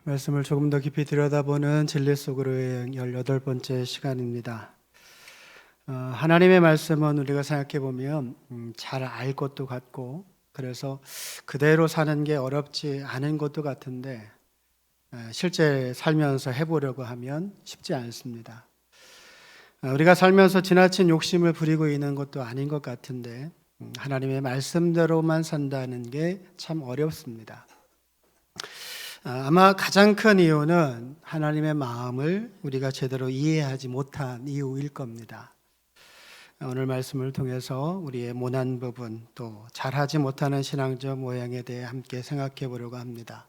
말씀을 조금 더 깊이 들여다보는 진리 속으로의 18번째 시간입니다. 하나님의 말씀은 우리가 생각해 보면 잘 알 것도 같고 그래서 그대로 사는 게 어렵지 않은 것도 같은데 실제 살면서 해보려고 하면 쉽지 않습니다. 우리가 살면서 지나친 욕심을 부리고 있는 것도 아닌 것 같은데 하나님의 말씀대로만 산다는 게 참 어렵습니다. 아마 가장 큰 이유는 하나님의 마음을 우리가 제대로 이해하지 못한 이유일 겁니다. 오늘 말씀을 통해서 우리의 모난 부분 또 잘하지 못하는 신앙적 모양에 대해 함께 생각해 보려고 합니다.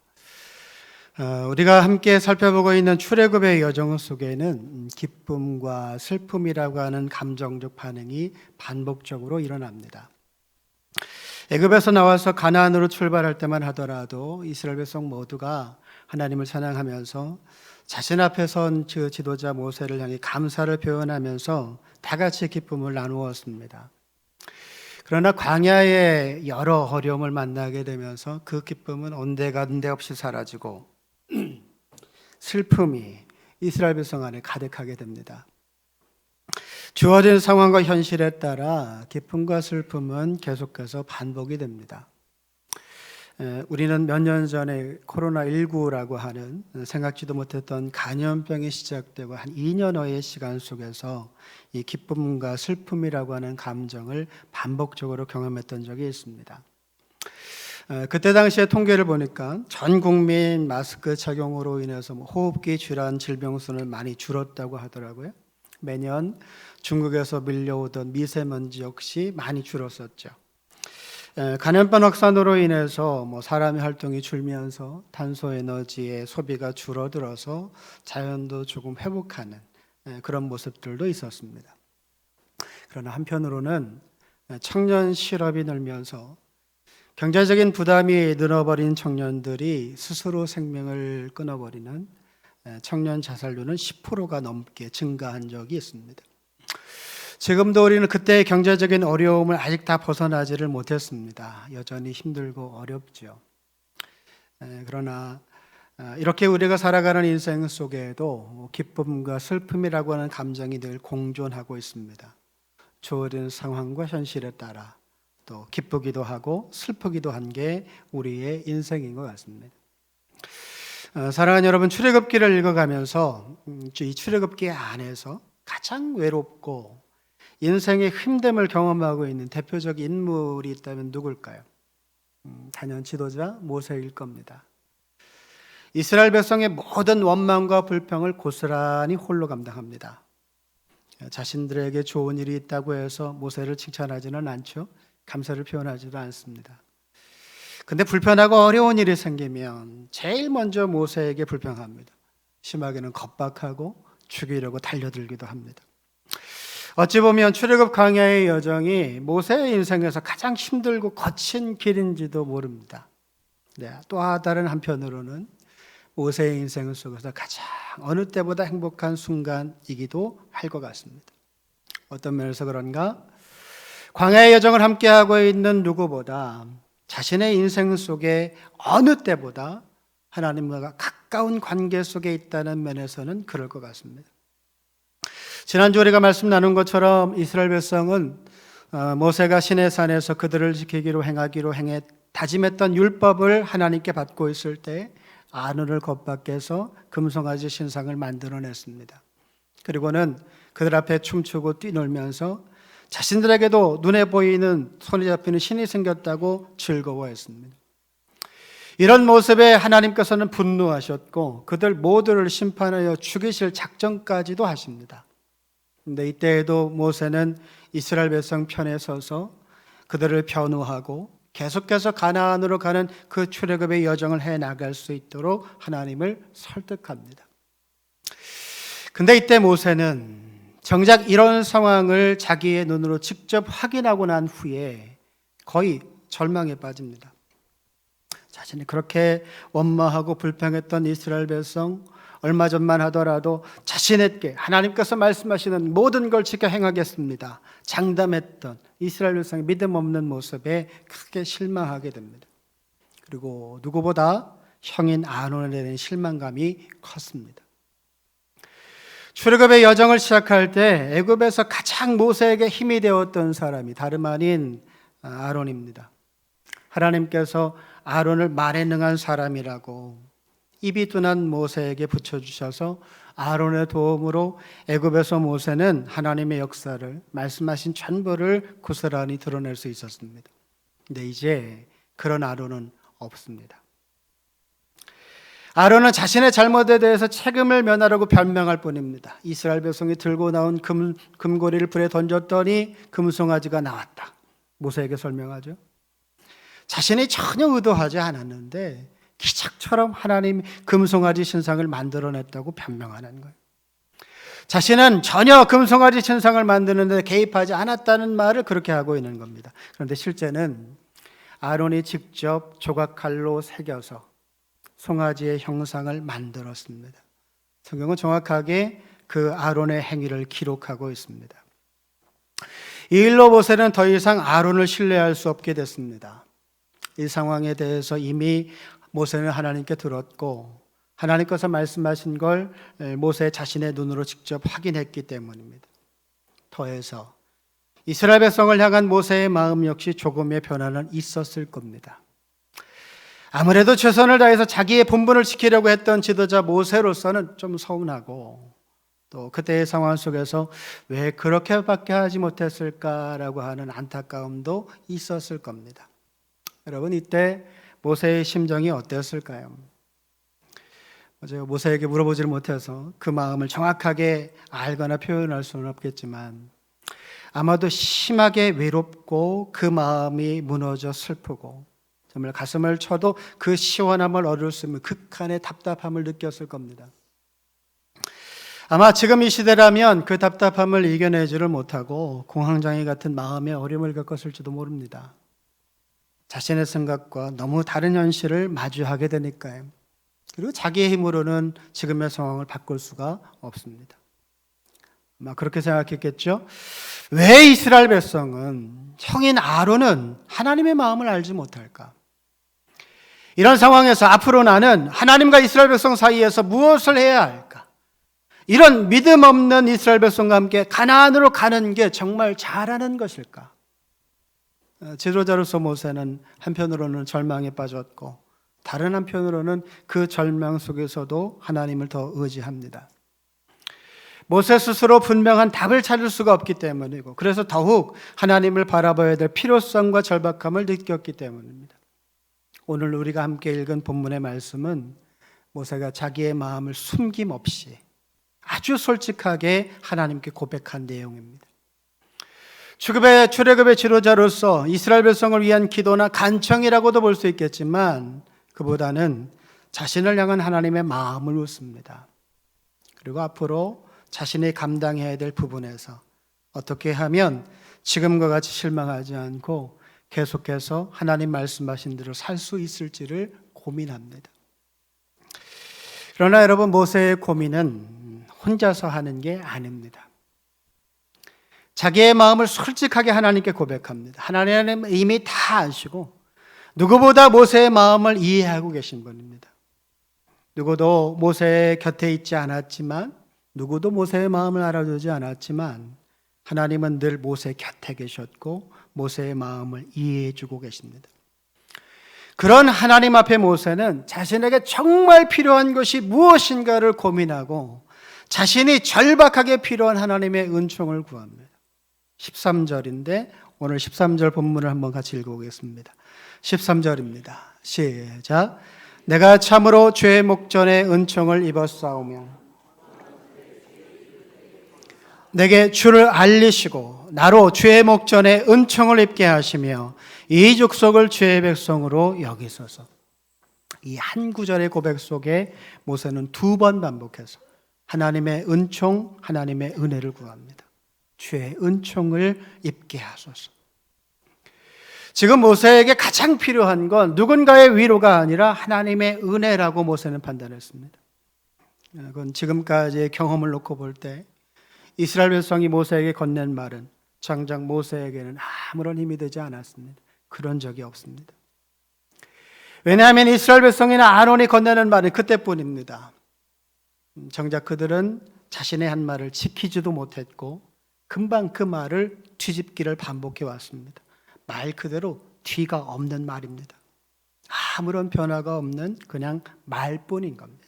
우리가 함께 살펴보고 있는 출애굽의 여정 속에는 기쁨과 슬픔이라고 하는 감정적 반응이 반복적으로 일어납니다. 애굽에서 나와서 가나안으로 출발할 때만 하더라도 이스라엘 백성 모두가 하나님을 찬양하면서 자신 앞에 선 그 지도자 모세를 향해 감사를 표현하면서 다 같이 기쁨을 나누었습니다. 그러나 광야에 여러 어려움을 만나게 되면서 그 기쁨은 온데간데 없이 사라지고 슬픔이 이스라엘 백성 안에 가득하게 됩니다. 주어진 상황과 현실에 따라 기쁨과 슬픔은 계속해서 반복이 됩니다. 우리는 몇 년 전에 코로나19라고 하는 생각지도 못했던 감염병이 시작되고 한 2년여의 시간 속에서 이 기쁨과 슬픔이라고 하는 감정을 반복적으로 경험했던 적이 있습니다. 그때 당시에 통계를 보니까 전 국민 마스크 착용으로 인해서 호흡기 질환 질병 수는 많이 줄었다고 하더라고요. 매년 중국에서 밀려오던 미세먼지 역시 많이 줄었었죠. 감염병 확산으로 인해서 사람의 활동이 줄면서 탄소 에너지의 소비가 줄어들어서 자연도 조금 회복하는 그런 모습들도 있었습니다. 그러나 한편으로는 청년 실업이 늘면서 경제적인 부담이 늘어버린 청년들이 스스로 생명을 끊어버리는 청년 자살률은 10%가 넘게 증가한 적이 있습니다. 지금도 우리는 그때의 경제적인 어려움을 아직 다 벗어나지를 못했습니다. 여전히 힘들고 어렵죠. 그러나 이렇게 우리가 살아가는 인생 속에도 기쁨과 슬픔이라고 하는 감정이 늘 공존하고 있습니다. 주어진 상황과 현실에 따라 또 기쁘기도 하고 슬프기도 한 게 우리의 인생인 것 같습니다. 사랑하는 여러분, 출애굽기를 읽어가면서 이 출애굽기 안에서 가장 외롭고 인생의 힘듦을 경험하고 있는 대표적 인물이 있다면 누굴까요? 단연 지도자 모세일 겁니다. 이스라엘 백성의 모든 원망과 불평을 고스란히 홀로 감당합니다. 자신들에게 좋은 일이 있다고 해서 모세를 칭찬하지는 않죠. 감사를 표현하지도 않습니다. 근데 불편하고 어려운 일이 생기면 제일 먼저 모세에게 불평합니다. 심하게는 겁박하고 죽이려고 달려들기도 합니다. 어찌 보면 출애굽 광야의 여정이 모세의 인생에서 가장 힘들고 거친 길인지도 모릅니다. 또 다른 한편으로는 모세의 인생 속에서 가장 어느 때보다 행복한 순간이기도 할 것 같습니다. 어떤 면에서 그런가? 광야의 여정을 함께하고 있는 누구보다 자신의 인생 속에 어느 때보다 하나님과 가까운 관계 속에 있다는 면에서는 그럴 것 같습니다. 지난주 우리가 말씀 나눈 것처럼 이스라엘 백성은 모세가 시내산에서 그들을 지키기로 행하기로 다짐했던 율법을 하나님께 받고 있을 때 아론을 겁박해서 금송아지 신상을 만들어냈습니다. 그리고는 그들 앞에 춤추고 뛰놀면서 자신들에게도 눈에 보이는 손에 잡히는 신이 생겼다고 즐거워했습니다. 이런 모습에 하나님께서는 분노하셨고 그들 모두를 심판하여 죽이실 작정까지도 하십니다. 그런데 이때에도 모세는 이스라엘 백성 편에 서서 그들을 변호하고 계속해서 가나안으로 가는 그 출애굽의 여정을 해나갈 수 있도록 하나님을 설득합니다. 근데 이때 모세는 정작 이런 상황을 자기의 눈으로 직접 확인하고 난 후에 거의 절망에 빠집니다. 자신이 그렇게 원망하고 불평했던 이스라엘 백성, 얼마 전만 하더라도 자신에게 하나님께서 말씀하시는 모든 걸 지켜 행하겠습니다 장담했던 이스라엘 백성의 믿음 없는 모습에 크게 실망하게 됩니다. 그리고 누구보다 형인 아론에 대한 실망감이 컸습니다. 출애굽의 여정을 시작할 때 애굽에서 가장 모세에게 힘이 되었던 사람이 다름 아닌 아론입니다. 하나님께서 아론을 말에 능한 사람이라고 입이 둔한 모세에게 붙여주셔서 아론의 도움으로 애굽에서 모세는 하나님의 역사를 말씀하신 전부를 고스란히 드러낼 수 있었습니다. 근데 이제 그런 아론은 없습니다. 아론은 자신의 잘못에 대해서 책임을 면하려고 변명할 뿐입니다. 이스라엘 백성이 들고 나온 금고리를 불에 던졌더니 금송아지가 나왔다. 모세에게 설명하죠. 자신이 전혀 의도하지 않았는데 기적처럼 하나님이 금송아지 신상을 만들어냈다고 변명하는 거예요. 자신은 전혀 금송아지 신상을 만드는 데 개입하지 않았다는 말을 그렇게 하고 있는 겁니다. 그런데 실제는 아론이 직접 조각칼로 새겨서 송아지의 형상을 만들었습니다. 성경은 정확하게 그 아론의 행위를 기록하고 있습니다. 이 일로 모세는 더 이상 아론을 신뢰할 수 없게 됐습니다. 이 상황에 대해서 이미 모세는 하나님께 들었고 하나님께서 말씀하신 걸 모세 자신의 눈으로 직접 확인했기 때문입니다. 더해서 이스라엘 백성을 향한 모세의 마음 역시 조금의 변화는 있었을 겁니다. 아무래도 최선을 다해서 자기의 본분을 지키려고 했던 지도자 모세로서는 좀 서운하고 또 그때의 상황 속에서 왜 그렇게밖에 하지 못했을까라고 하는 안타까움도 있었을 겁니다. 여러분, 이때 모세의 심정이 어땠을까요? 제가 모세에게 물어보지를 못해서 그 마음을 정확하게 알거나 표현할 수는 없겠지만 아마도 심하게 외롭고 그 마음이 무너져 슬프고 정말 가슴을 쳐도 그 시원함을 얻을 수 있는 극한의 답답함을 느꼈을 겁니다. 아마 지금 이 시대라면 그 답답함을 이겨내지를 못하고 공황장애 같은 마음의 어려움을 겪었을지도 모릅니다. 자신의 생각과 너무 다른 현실을 마주하게 되니까요. 그리고 자기의 힘으로는 지금의 상황을 바꿀 수가 없습니다. 아마 그렇게 생각했겠죠. 왜 이스라엘 백성은 형인 아론은 하나님의 마음을 알지 못할까? 이런 상황에서 앞으로 나는 하나님과 이스라엘 백성 사이에서 무엇을 해야 할까? 이런 믿음 없는 이스라엘 백성과 함께 가나안으로 가는 게 정말 잘하는 것일까? 지도자로서 모세는 한편으로는 절망에 빠졌고 다른 한편으로는 그 절망 속에서도 하나님을 더 의지합니다. 모세 스스로 분명한 답을 찾을 수가 없기 때문이고 그래서 더욱 하나님을 바라봐야 될 필요성과 절박함을 느꼈기 때문입니다. 오늘 우리가 함께 읽은 본문의 말씀은 모세가 자기의 마음을 숨김없이 아주 솔직하게 하나님께 고백한 내용입니다. 출애굽의 지도자로서 이스라엘 백성을 위한 기도나 간청이라고도 볼 수 있겠지만 그보다는 자신을 향한 하나님의 마음을 묻습니다. 그리고 앞으로 자신이 감당해야 될 부분에서 어떻게 하면 지금과 같이 실망하지 않고 계속해서 하나님 말씀하신 대로 살 수 있을지를 고민합니다. 그러나 여러분, 모세의 고민은 혼자서 하는 게 아닙니다. 자기의 마음을 솔직하게 하나님께 고백합니다. 하나님은 이미 다 아시고 누구보다 모세의 마음을 이해하고 계신 분입니다. 누구도 모세의 곁에 있지 않았지만 누구도 모세의 마음을 알아주지 않았지만 하나님은 늘 모세 곁에 계셨고 모세의 마음을 이해해 주고 계십니다. 그런 하나님 앞에 모세는 자신에게 정말 필요한 것이 무엇인가를 고민하고 자신이 절박하게 필요한 하나님의 은총을 구합니다. 13절인데 오늘 13절 본문을 한번 같이 읽어보겠습니다. 13절입니다. 시작. 내가 참으로 죄의 목전에 은총을 입었사오며 내게 주를 알리시고 나로 죄의 목전에 은총을 입게 하시며 이 족속을 죄의 백성으로 여기소서. 이 한 구절의 고백 속에 모세는 2번 반복해서 하나님의 은총, 하나님의 은혜를 구합니다. 죄의 은총을 입게 하소서. 지금 모세에게 가장 필요한 건 누군가의 위로가 아니라 하나님의 은혜라고 모세는 판단했습니다. 그건 지금까지의 경험을 놓고 볼 때 이스라엘 백성이 모세에게 건넨 말은 정작 모세에게는 아무런 힘이 되지 않았습니다. 그런 적이 없습니다. 왜냐하면 이스라엘 백성이나 아론이 건네는 말은 그때뿐입니다. 정작 그들은 자신의 한 말을 지키지도 못했고 금방 그 말을 뒤집기를 반복해 왔습니다. 말 그대로 뒤가 없는 말입니다. 아무런 변화가 없는 그냥 말뿐인 겁니다.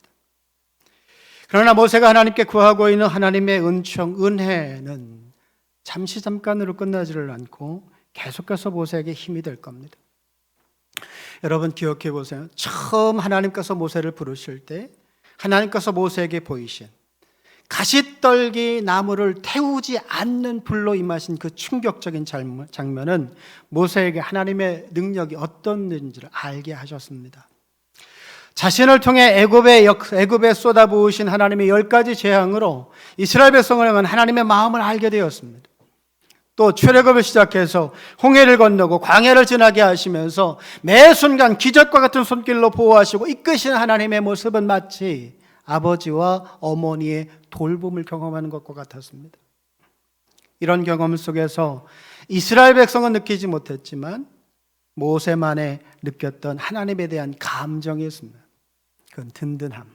그러나 모세가 하나님께 구하고 있는 하나님의 은총, 은혜는 잠깐으로 끝나지를 않고 계속해서 모세에게 힘이 될 겁니다. 여러분 기억해 보세요. 처음 하나님께서 모세를 부르실 때 하나님께서 모세에게 보이신 가시떨기 나무를 태우지 않는 불로 임하신 그 충격적인 장면은 모세에게 하나님의 능력이 어떤지를 알게 하셨습니다. 자신을 통해 애굽에 쏟아부으신 하나님의 10가지 재앙으로 이스라엘 백성을 향한 하나님의 마음을 알게 되었습니다. 또 출애굽을 시작해서 홍해를 건너고 광야를 지나게 하시면서 매 순간 기적과 같은 손길로 보호하시고 이끄시는 하나님의 모습은 마치 아버지와 어머니의 돌봄을 경험하는 것과 같았습니다. 이런 경험 속에서 이스라엘 백성은 느끼지 못했지만 모세만에 느꼈던 하나님에 대한 감정이 있습니다. 그건 든든함,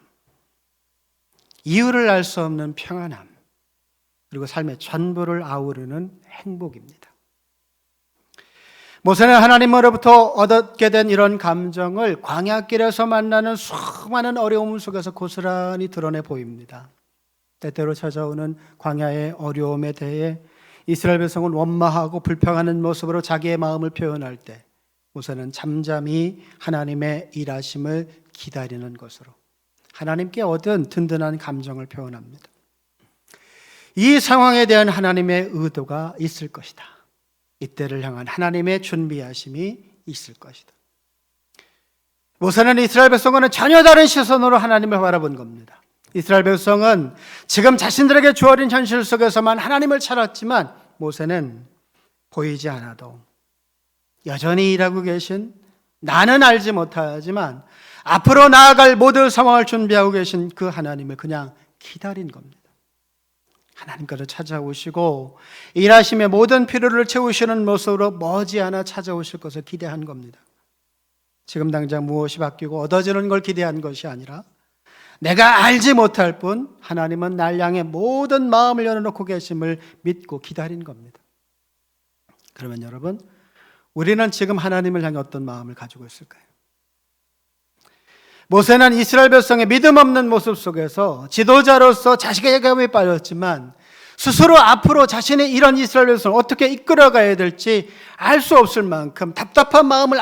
이유를 알 수 없는 평안함, 그리고 삶의 전부를 아우르는 행복입니다. 모세는 하나님으로부터 얻게 된 이런 감정을 광야길에서 만나는 수많은 어려움 속에서 고스란히 드러내 보입니다. 때때로 찾아오는 광야의 어려움에 대해 이스라엘 백성은 원망하고 불평하는 모습으로 자기의 마음을 표현할 때 모세는 잠잠히 하나님의 일하심을 기다리는 것으로 하나님께 얻은 든든한 감정을 표현합니다. 이 상황에 대한 하나님의 의도가 있을 것이다. 이때를 향한 하나님의 준비하심이 있을 것이다. 모세는 이스라엘 백성과는 전혀 다른 시선으로 하나님을 바라본 겁니다. 이스라엘 백성은 지금 자신들에게 주어진 현실 속에서만 하나님을 찾았지만 모세는 보이지 않아도 여전히 일하고 계신, 나는 알지 못하지만 앞으로 나아갈 모든 상황을 준비하고 계신 그 하나님을 그냥 기다린 겁니다. 하나님께서 찾아오시고 일하심의 모든 필요를 채우시는 모습으로 머지않아 찾아오실 것을 기대한 겁니다. 지금 당장 무엇이 바뀌고 얻어지는 걸 기대한 것이 아니라 내가 알지 못할 뿐 하나님은 날 향해 모든 마음을 열어놓고 계심을 믿고 기다린 겁니다. 그러면 여러분, 우리는 지금 하나님을 향해 어떤 마음을 가지고 있을까요? 모세는 이스라엘 백성의 믿음 없는 모습 속에서 지도자로서 자식의 예감에 빠졌지만 스스로 앞으로 자신의 이런 이스라엘 백성을 어떻게 이끌어가야 될지 알 수 없을 만큼 답답한 마음을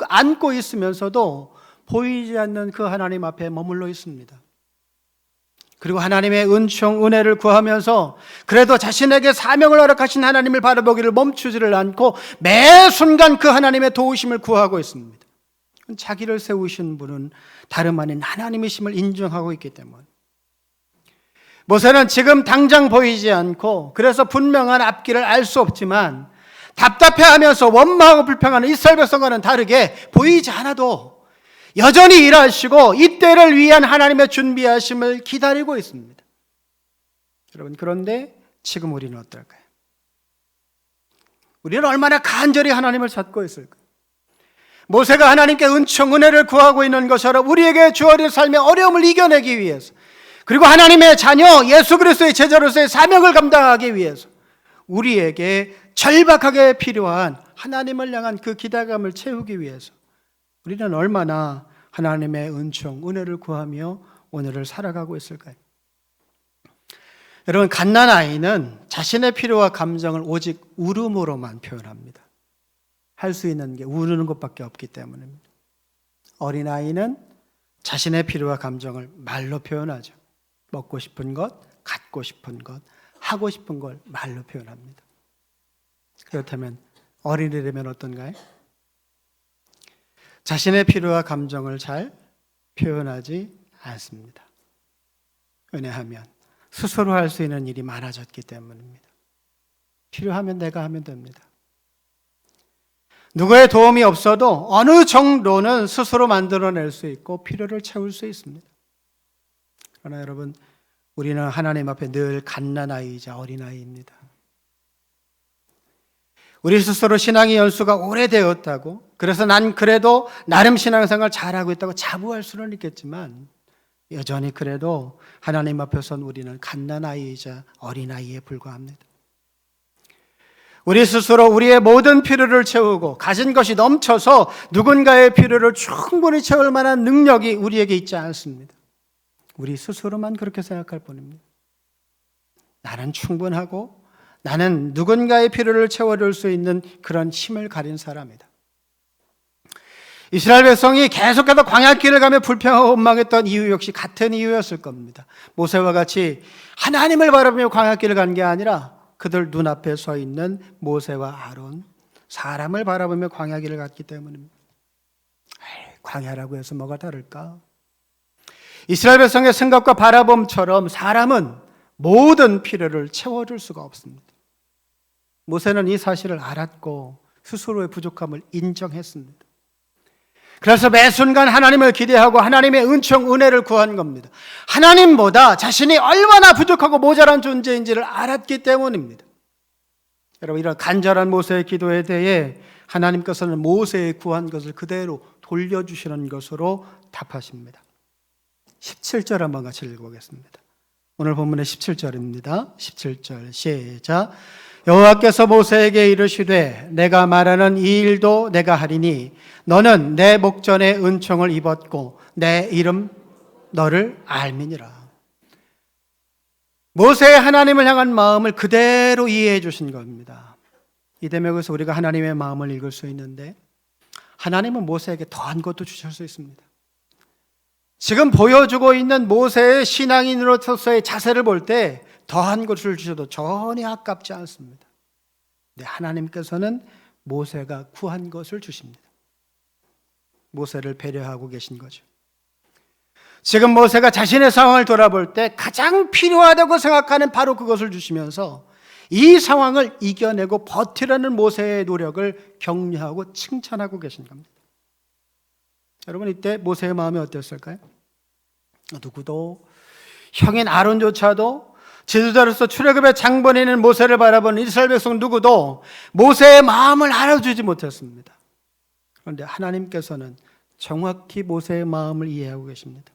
안고 있으면서도 보이지 않는 그 하나님 앞에 머물러 있습니다. 그리고 하나님의 은총, 은혜를 구하면서 그래도 자신에게 사명을 허락하신 하나님을 바라보기를 멈추지를 않고 매 순간 그 하나님의 도우심을 구하고 있습니다. 자기를 세우신 분은 다름 아닌 하나님이심을 인정하고 있기 때문에 모세는 지금 당장 보이지 않고 그래서 분명한 앞길을 알 수 없지만 답답해하면서 원망하고 불평하는 이스라엘 백성과는 다르게 보이지 않아도 여전히 일하시고 이때를 위한 하나님의 준비하심을 기다리고 있습니다. 여러분, 그런데 지금 우리는 어떨까요? 우리는 얼마나 간절히 하나님을 찾고 있을까요? 모세가 하나님께 은총, 은혜를 구하고 있는 것처럼 우리에게 주어진 삶의 어려움을 이겨내기 위해서, 그리고 하나님의 자녀 예수 그리스도의 제자로서의 사명을 감당하기 위해서 우리에게 절박하게 필요한 하나님을 향한 그 기대감을 채우기 위해서 우리는 얼마나 하나님의 은총, 은혜를 구하며 오늘을 살아가고 있을까요? 여러분, 갓난아이는 자신의 필요와 감정을 오직 울음으로만 표현합니다. 할 수 있는 게 우는 것밖에 없기 때문입니다. 어린아이는 자신의 필요와 감정을 말로 표현하죠. 먹고 싶은 것, 갖고 싶은 것, 하고 싶은 걸 말로 표현합니다. 그렇다면 어린이라면 어떤가요? 자신의 필요와 감정을 잘 표현하지 않습니다. 왜냐하면 스스로 할 수 있는 일이 많아졌기 때문입니다. 필요하면 내가 하면 됩니다. 누구의 도움이 없어도 어느 정도는 스스로 만들어낼 수 있고 필요를 채울 수 있습니다. 그러나 여러분, 우리는 하나님 앞에 늘 갓난아이이자 어린아이입니다. 우리 스스로 신앙의 연수가 오래되었다고 그래서 난 그래도 나름 신앙생활 잘하고 있다고 자부할 수는 있겠지만 여전히 그래도 하나님 앞에선 우리는 갓난아이이자 어린아이에 불과합니다. 우리 스스로 우리의 모든 필요를 채우고 가진 것이 넘쳐서 누군가의 필요를 충분히 채울 만한 능력이 우리에게 있지 않습니다. 우리 스스로만 그렇게 생각할 뿐입니다. 나는 충분하고 나는 누군가의 필요를 채워줄 수 있는 그런 힘을 가진 사람이다. 이스라엘 백성이 계속해서 광야길을 가며 불평하고 원망했던 이유 역시 같은 이유였을 겁니다. 모세와 같이 하나님을 바라보며 광야길을 간 게 아니라 그들 눈앞에 서 있는 모세와 아론, 사람을 바라보며 광야길을 갔기 때문입니다. 광야라고 해서 뭐가 다를까? 이스라엘 백성의 생각과 바라봄처럼 사람은 모든 필요를 채워줄 수가 없습니다. 모세는 이 사실을 알았고 스스로의 부족함을 인정했습니다. 그래서 매 순간 하나님을 기대하고 하나님의 은총, 은혜를 구한 겁니다. 하나님보다 자신이 얼마나 부족하고 모자란 존재인지를 알았기 때문입니다. 여러분, 이런 간절한 모세의 기도에 대해 하나님께서는 모세의 구한 것을 그대로 돌려주시는 것으로 답하십니다. 17절 한번 같이 읽어보겠습니다. 오늘 본문의 17절입니다. 17절 시작. 여호와께서 모세에게 이르시되 내가 말하는 이 일도 내가 하리니 너는 내 목전에 은총을 입었고 내 이름 너를 알미니라. 모세의 하나님을 향한 마음을 그대로 이해해 주신 겁니다. 이 대목에서 우리가 하나님의 마음을 읽을 수 있는데 하나님은 모세에게 더한 것도 주실 수 있습니다. 지금 보여주고 있는 모세의 신앙인으로서의 자세를 볼 때 더한 것을 주셔도 전혀 아깝지 않습니다. 근데 하나님께서는 모세가 구한 것을 주십니다. 모세를 배려하고 계신 거죠. 지금 모세가 자신의 상황을 돌아볼 때 가장 필요하다고 생각하는 바로 그것을 주시면서 이 상황을 이겨내고 버티려는 모세의 노력을 격려하고 칭찬하고 계신 겁니다. 여러분, 이때 모세의 마음이 어땠을까요? 누구도 형인 아론조차도 지도자로서 출애굽의 장본인인 모세를 바라보는 이스라엘 백성 누구도 모세의 마음을 알아주지 못했습니다. 그런데 하나님께서는 정확히 모세의 마음을 이해하고 계십니다.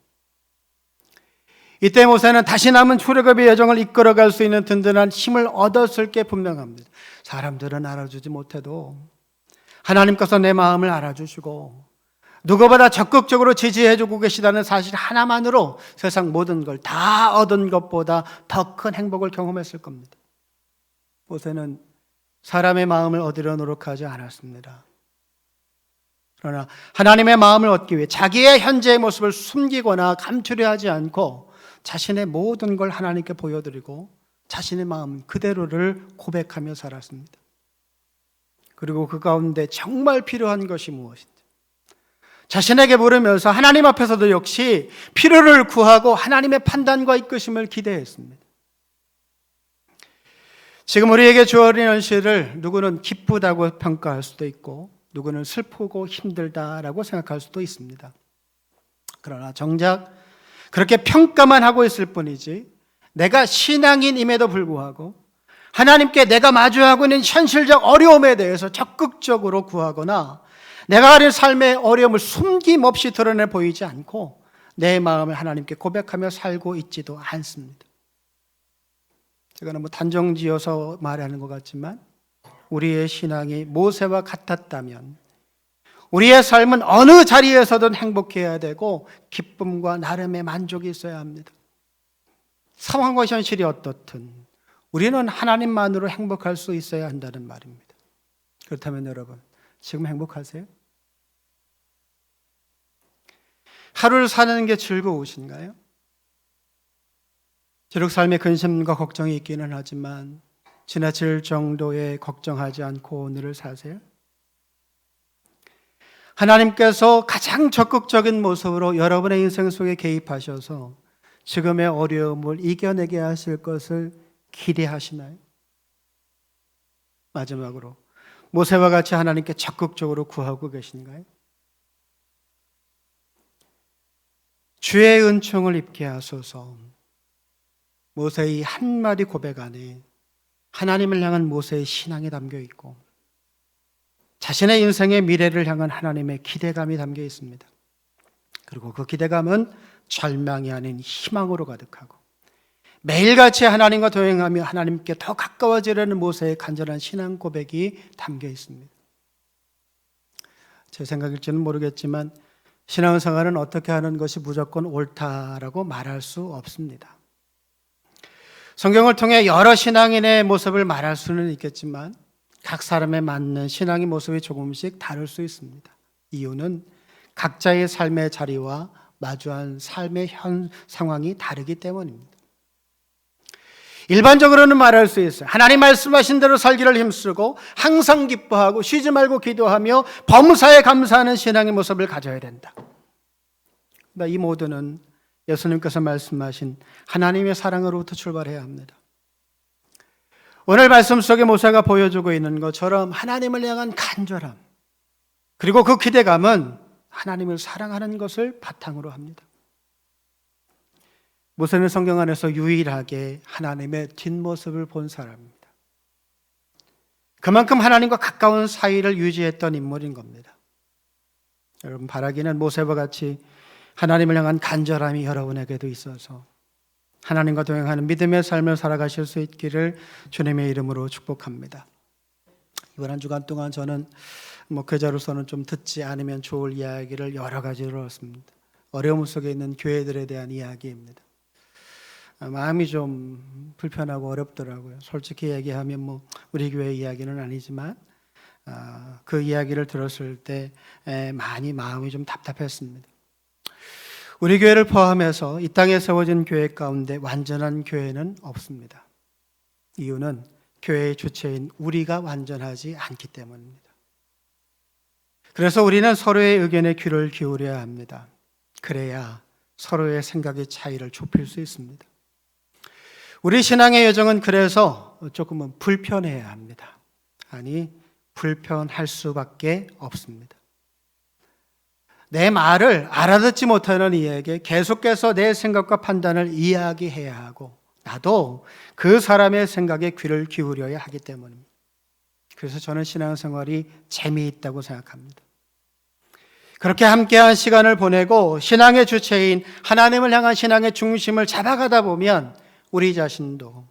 이때 모세는 다시 남은 출애굽의 여정을 이끌어갈 수 있는 든든한 힘을 얻었을 게 분명합니다. 사람들은 알아주지 못해도 하나님께서 내 마음을 알아주시고 누구보다 적극적으로 지지해주고 계시다는 사실 하나만으로 세상 모든 걸 다 얻은 것보다 더 큰 행복을 경험했을 겁니다. 모세는 사람의 마음을 얻으려 노력하지 않았습니다. 그러나 하나님의 마음을 얻기 위해 자기의 현재의 모습을 숨기거나 감추려 하지 않고 자신의 모든 걸 하나님께 보여드리고 자신의 마음 그대로를 고백하며 살았습니다. 그리고 그 가운데 정말 필요한 것이 무엇인지 자신에게 물으면서 하나님 앞에서도 역시 필요를 구하고 하나님의 판단과 이끄심을 기대했습니다. 지금 우리에게 주어진 현실을 누구는 기쁘다고 평가할 수도 있고 누구는 슬프고 힘들다라고 생각할 수도 있습니다. 그러나 정작 그렇게 평가만 하고 있을 뿐이지 내가 신앙인임에도 불구하고 하나님께 내가 마주하고 있는 현실적 어려움에 대해서 적극적으로 구하거나 내가 가진 삶의 어려움을 숨김없이 드러내 보이지 않고 내 마음을 하나님께 고백하며 살고 있지도 않습니다. 제가 너무 단정지어서 말하는 것 같지만 우리의 신앙이 모세와 같았다면 우리의 삶은 어느 자리에서든 행복해야 되고 기쁨과 나름의 만족이 있어야 합니다. 상황과 현실이 어떻든 우리는 하나님만으로 행복할 수 있어야 한다는 말입니다. 그렇다면 여러분, 지금 행복하세요? 하루를 사는 게 즐거우신가요? 비록 삶에 근심과 걱정이 있기는 하지만 지나칠 정도의 걱정하지 않고 오늘을 사세요? 하나님께서 가장 적극적인 모습으로 여러분의 인생 속에 개입하셔서 지금의 어려움을 이겨내게 하실 것을 기대하시나요? 마지막으로 모세와 같이 하나님께 적극적으로 구하고 계신가요? 주의 은총을 입게 하소서. 모세의 한마디 고백 안에 하나님을 향한 모세의 신앙이 담겨 있고 자신의 인생의 미래를 향한 하나님의 기대감이 담겨 있습니다. 그리고 그 기대감은 절망이 아닌 희망으로 가득하고 매일같이 하나님과 동행하며 하나님께 더 가까워지려는 모세의 간절한 신앙 고백이 담겨 있습니다. 제 생각일지는 모르겠지만 신앙생활은 어떻게 하는 것이 무조건 옳다라고 말할 수 없습니다. 성경을 통해 여러 신앙인의 모습을 말할 수는 있겠지만 각 사람에 맞는 신앙의 모습이 조금씩 다를 수 있습니다. 이유는 각자의 삶의 자리와 마주한 삶의 상황이 다르기 때문입니다. 일반적으로는 말할 수 있어요. 하나님 말씀하신 대로 살기를 힘쓰고 항상 기뻐하고 쉬지 말고 기도하며 범사에 감사하는 신앙의 모습을 가져야 된다. 이 모두는 예수님께서 말씀하신 하나님의 사랑으로부터 출발해야 합니다. 오늘 말씀 속에 모세가 보여주고 있는 것처럼 하나님을 향한 간절함, 그리고 그 기대감은 하나님을 사랑하는 것을 바탕으로 합니다. 모세는 성경 안에서 유일하게 하나님의 뒷모습을 본 사람입니다. 그만큼 하나님과 가까운 사이를 유지했던 인물인 겁니다. 여러분, 바라기는 모세와 같이 하나님을 향한 간절함이 여러분에게도 있어서 하나님과 동행하는 믿음의 삶을 살아가실 수 있기를 주님의 이름으로 축복합니다. 이번 한 주간 동안 저는 목회자로서는 좀 듣지 않으면 좋을 이야기를 여러 가지로 들었습니다. 어려움 속에 있는 교회들에 대한 이야기입니다. 마음이 좀 불편하고 어렵더라고요. 솔직히 얘기하면 우리 교회 이야기는 아니지만 그 이야기를 들었을 때 많이 마음이 좀 답답했습니다. 우리 교회를 포함해서 이 땅에 세워진 교회 가운데 완전한 교회는 없습니다. 이유는 교회의 주체인 우리가 완전하지 않기 때문입니다. 그래서 우리는 서로의 의견에 귀를 기울여야 합니다. 그래야 서로의 생각의 차이를 좁힐 수 있습니다. 우리 신앙의 여정은 그래서 조금은 불편해야 합니다. 아니, 불편할 수밖에 없습니다. 내 말을 알아듣지 못하는 이에게 계속해서 내 생각과 판단을 이야기해야 하고 나도 그 사람의 생각에 귀를 기울여야 하기 때문입니다. 그래서 저는 신앙생활이 재미있다고 생각합니다. 그렇게 함께한 시간을 보내고 신앙의 주체인 하나님을 향한 신앙의 중심을 잡아가다 보면 우리 자신도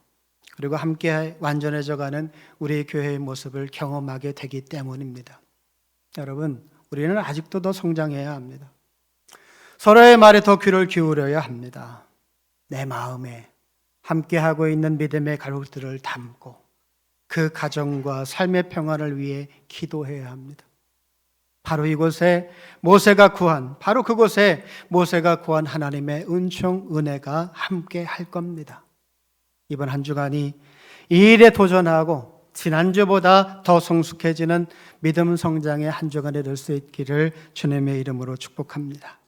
그리고 함께 완전해져가는 우리 교회의 모습을 경험하게 되기 때문입니다. 여러분, 우리는 아직도 더 성장해야 합니다. 서로의 말에 더 귀를 기울여야 합니다. 내 마음에 함께하고 있는 믿음의 가족들을 담고 그 가정과 삶의 평안을 위해 기도해야 합니다. 바로 이곳에 바로 그곳에 모세가 구한 하나님의 은총, 은혜가 함께 할 겁니다. 이번 한 주간이 이 일에 도전하고 지난주보다 더 성숙해지는 믿음 성장의 한 주간이 될 수 있기를 주님의 이름으로 축복합니다.